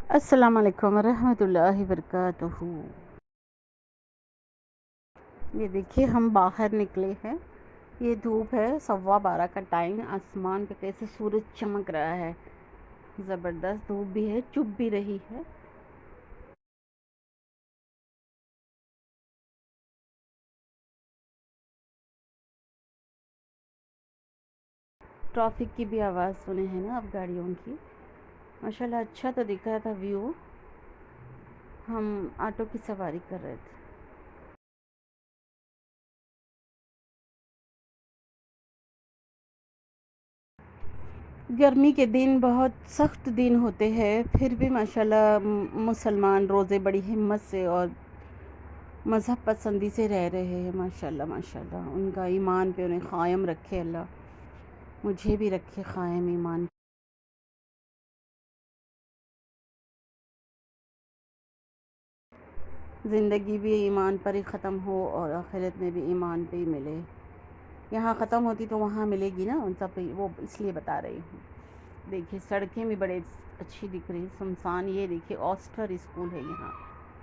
अस्सलाम वालेकुम रहमतुल्लाहि वबरकातुहू। ये देखिए हम बाहर निकले हैं। ये धूप है 12:15 का टाइम। आसमान पे कैसे सूरज चमक रहा है, ज़बरदस्त धूप भी है, चुभ भी रही है। ट्रैफिक की भी आवाज़ सुने हैं ना अब, गाड़ियों की। माशाल्लाह अच्छा तो दिख रहा था व्यू। हम ऑटो की सवारी कर रहे थे। गर्मी के दिन बहुत सख्त दिन होते हैं, फिर भी माशाल्लाह मुसलमान रोज़े बड़ी हिम्मत से और मज़हब पसंदी से रह रहे हैं। माशाल्लाह माशाल्लाह, उनका ईमान पे उन्हें क़ायम रखे अल्लाह। मुझे भी रखे क़ायम ईमान। ज़िंदगी भी ईमान पर ही ख़त्म हो और आखिरत में भी ईमान पे ही मिले। यहाँ ख़त्म होती तो वहाँ मिलेगी ना, उन सब पे वो इसलिए बता रही हूँ। देखिए सड़कें भी बड़े अच्छी दिख रही, सुनसान। ये देखिए ऑस्टर स्कूल है यहाँ।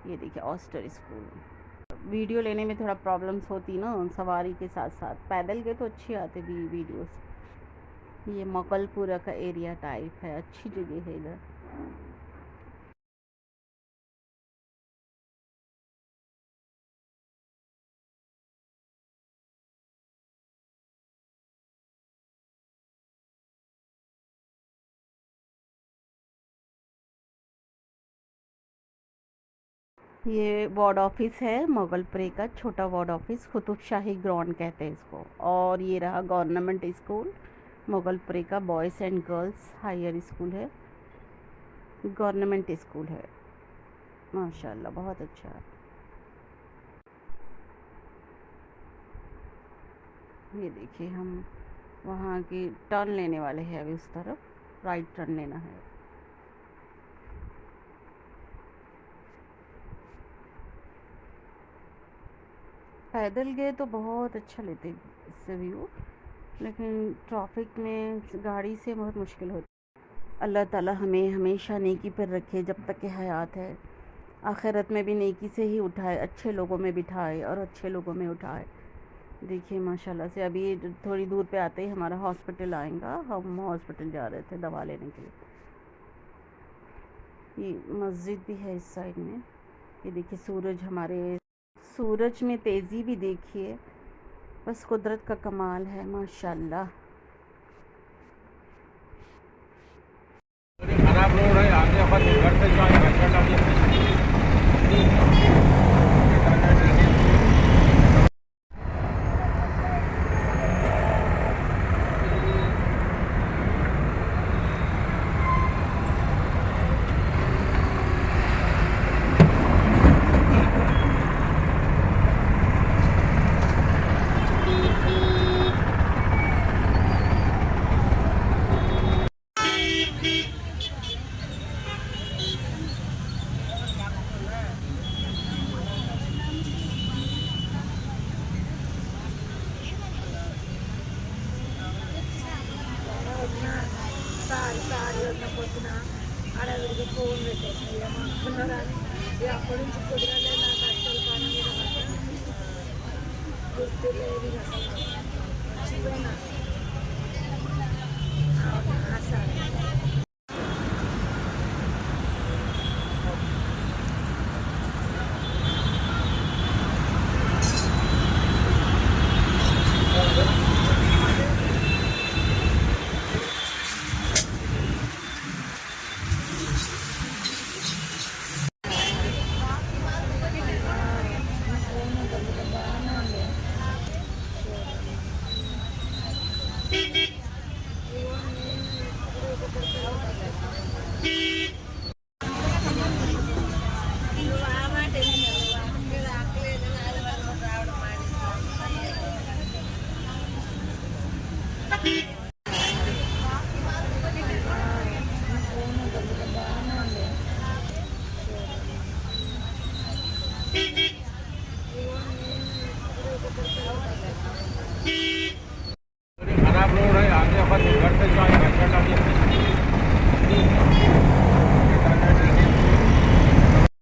ये देखिए ऑस्टर स्कूल। वीडियो लेने में थोड़ा प्रॉब्लम्स होती ना सवारी के साथ साथ। पैदल के तो अच्छी आते भी वीडियोस। ये मकलपुरा का एरिया टाइप है, अच्छी जगह है इधर। ये वार्ड ऑफिस है मोगलपुरे का, छोटा वार्ड ऑफिस, कुतुब शाही ग्राउंड कहते हैं इसको। और ये रहा गवर्नमेंट स्कूल मोगलपुरे का, boys and girls higher school है, गवर्नमेंट स्कूल है। माशाल्लाह बहुत अच्छा है। ये देखिए हम वहाँ की टर्न लेने वाले हैं अभी, उस तरफ राइट टर्न लेना है। पैदल गए तो बहुत अच्छा लेते इससे व्यू, लेकिन ट्रैफिक में गाड़ी से बहुत मुश्किल होती। अल्लाह ताला हमें हमेशा नेकी पर रखे जब तक कि हयात है। आखिरत में भी नेकी से ही उठाए, अच्छे लोगों में बिठाए और अच्छे लोगों में उठाए। देखिए माशाल्लाह से अभी थोड़ी दूर पे आते ही हमारा हॉस्पिटल आएगा। हम हॉस्पिटल जा रहे थे दवा लेने के लिए। ये मस्जिद भी है इस साइड में। ये देखिए सूरज में तेज़ी भी देखिए, बस कुदरत का कमाल है माशाल्लाह। खराब रोड है, आगे अपन घर से जो సారి పొద్దున అడవిడికి ఫోన్ పెట్టేసి అనుకున్నారని అప్పటి నుంచి కుదరలే. నాకు అసలు పని మీద గుర్తు లేదు అసలు, మర్చిపోయినా. అవునా సరే.